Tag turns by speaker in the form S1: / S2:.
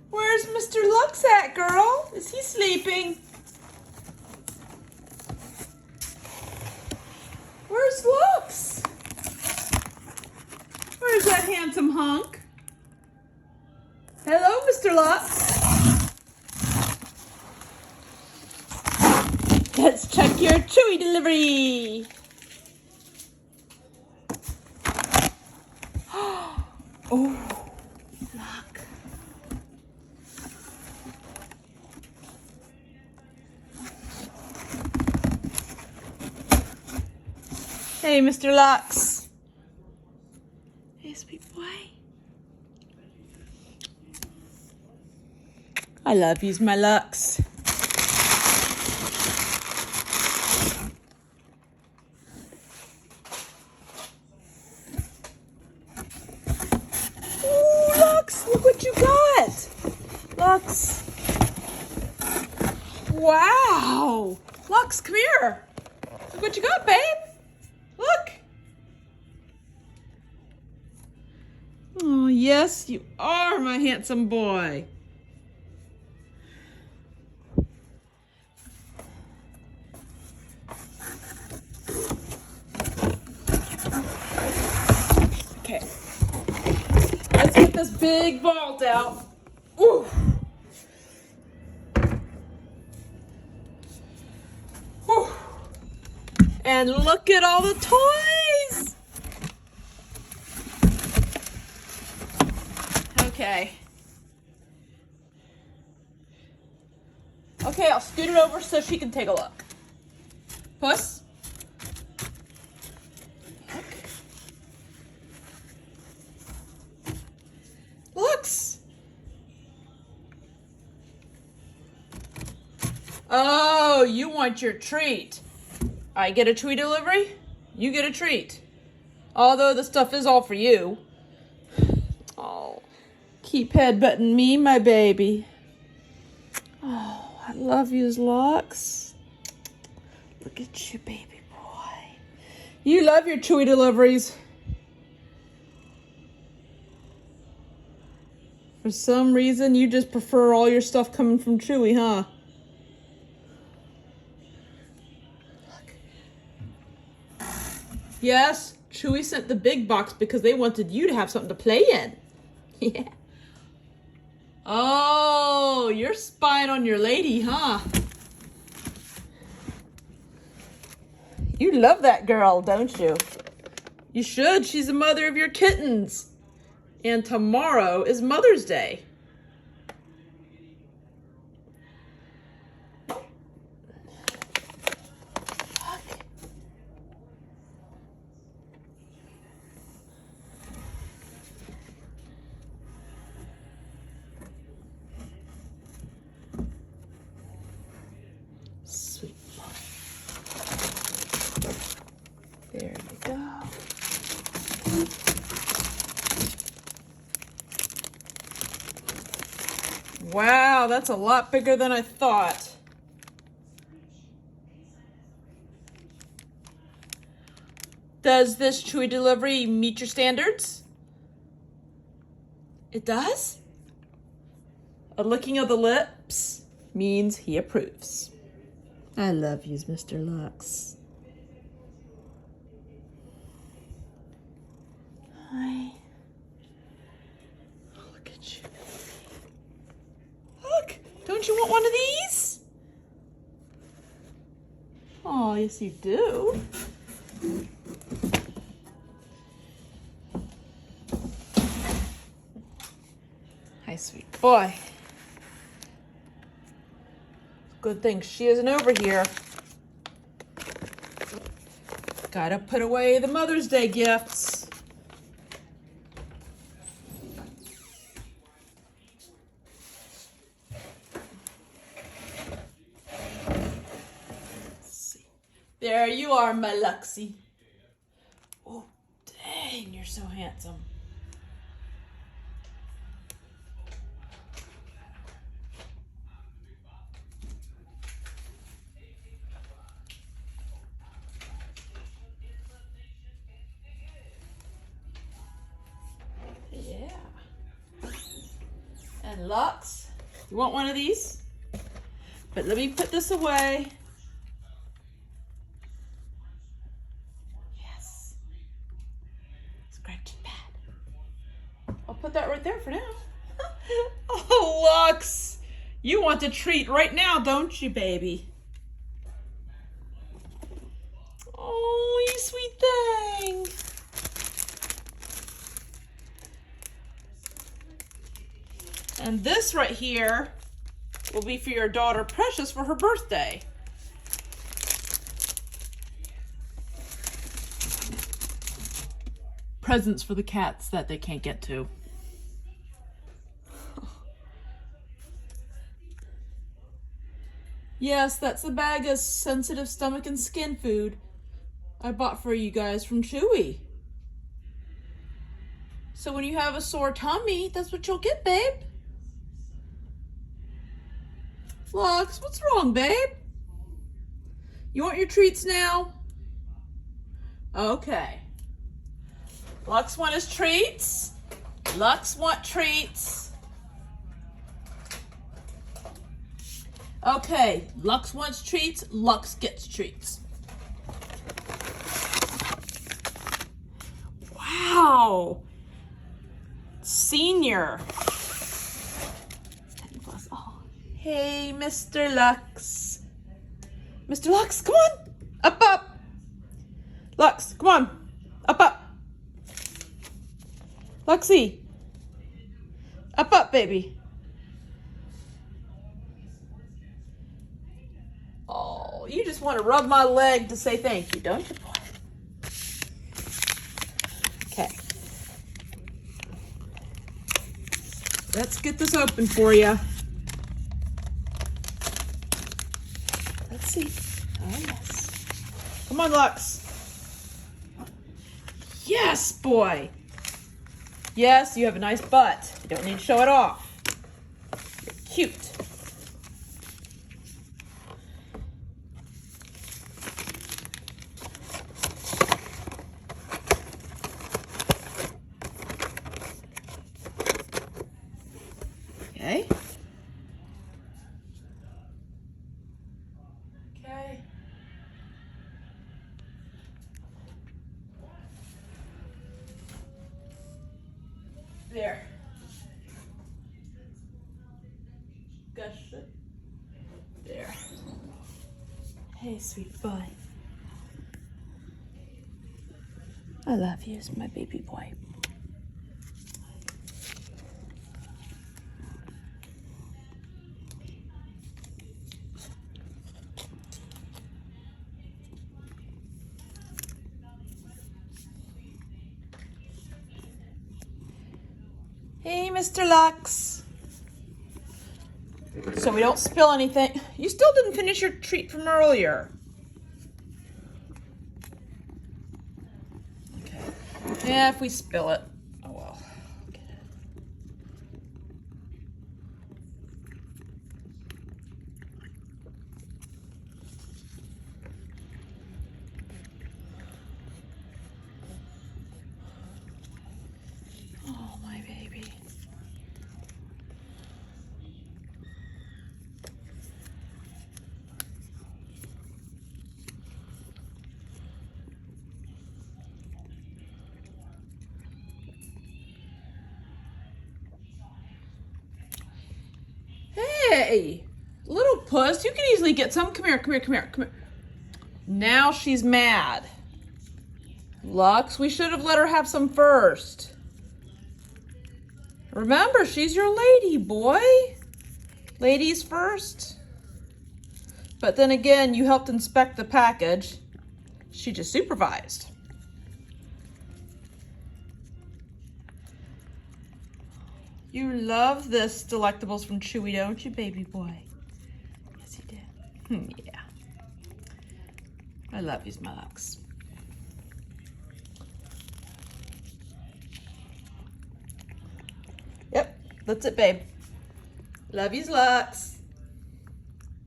S1: Where's Mr. Lux at, girl? Is he sleeping? Where's Lux? Where's that handsome hunk? Hello, Mr. Lux. Let's check your Chewy delivery. Oh, look. Hey, Mr. Lux. Hey, sweet boy. I love you, my Lux. Ooh, Lux, look what you got. Lux. Wow. Lux, come here. Look what you got, babe. Look. Oh, yes, you are my handsome boy. Okay. Let's get this big vault out. Ooh. Whew. And look at all the toys. Okay. Okay, I'll scoot it over so she can take a look. Puss? Look. Lux. Oh, you want your treat. I get a Chewy delivery, you get a treat. Although the stuff is all for you. Oh, keep headbutting me, my baby. Oh, I love you, Lux. Look at you, baby boy. You love your Chewy deliveries. For some reason, you just prefer all your stuff coming from Chewy, huh? Yes, Chewy sent the big box because they wanted you to have something to play in. Yeah. Oh, you're spying on your lady, huh? You love that girl, don't you? You should. She's the mother of your kittens. And tomorrow is Mother's Day. Sweet boy. There you go. Wow, that's a lot bigger than I thought. Does this Chewy delivery meet your standards? It does? A licking of the lips means he approves. I love you, Mr. Lux. Hi. Oh, look at you. Look, don't you want one of these? Oh, yes you do. Hi, sweet boy. Good thing she isn't over here. Gotta put away the Mother's Day gifts. Let's see. There you are, my Luxie. Oh, dang, you're so handsome. Yeah. And Lux, you want one of these? But let me put this away. Yes. Scratch pad. I'll put that right there for now. Oh, Lux, you want the treat right now, don't you, baby? Oh, you sweet thing. And this right here will be for your daughter Precious for her birthday. Presents for the cats that they can't get to. Yes, that's the bag of sensitive stomach and skin food I bought for you guys from Chewy. So when you have a sore tummy, that's what you'll get, babe. Lux, what's wrong, babe? You want your treats now? Okay. Lux want his treats. Lux want treats. Okay, Lux wants treats. Lux gets treats. Wow. Senior. 10 plus. Oh. Hey, Mr. Lux. Mr. Lux, come on. Up, up. Lux, come on. Up, up. Luxie. Up, up, baby. Oh, you just want to rub my leg to say thank you, don't you, boy? Okay. Let's get this open for you. Let's see. Oh, yes. Come on, Lux. Yes, boy. Yes, you have a nice butt. You don't need to show it off. You're cute. Okay. Okay. There. Gush it. There. Hey, sweet boy. I love you as my baby boy. Hey, Mr. Lux. So we don't spill anything. You still didn't finish your treat from earlier. Okay. Yeah, if we spill it. Oh well. Okay. Oh, my baby. Hey, little puss, you can easily get some. Come here, come here, come here, come here. Now she's mad. Lux, we should have let her have some first. Remember, she's your lady, boy. Ladies first. But then again, you helped inspect the package. She just supervised. You love this Delectables from Chewy, don't you, baby boy? Yes, you did. Yeah. I love you, my Lux. Yep, that's it, babe. Love yous, Lux.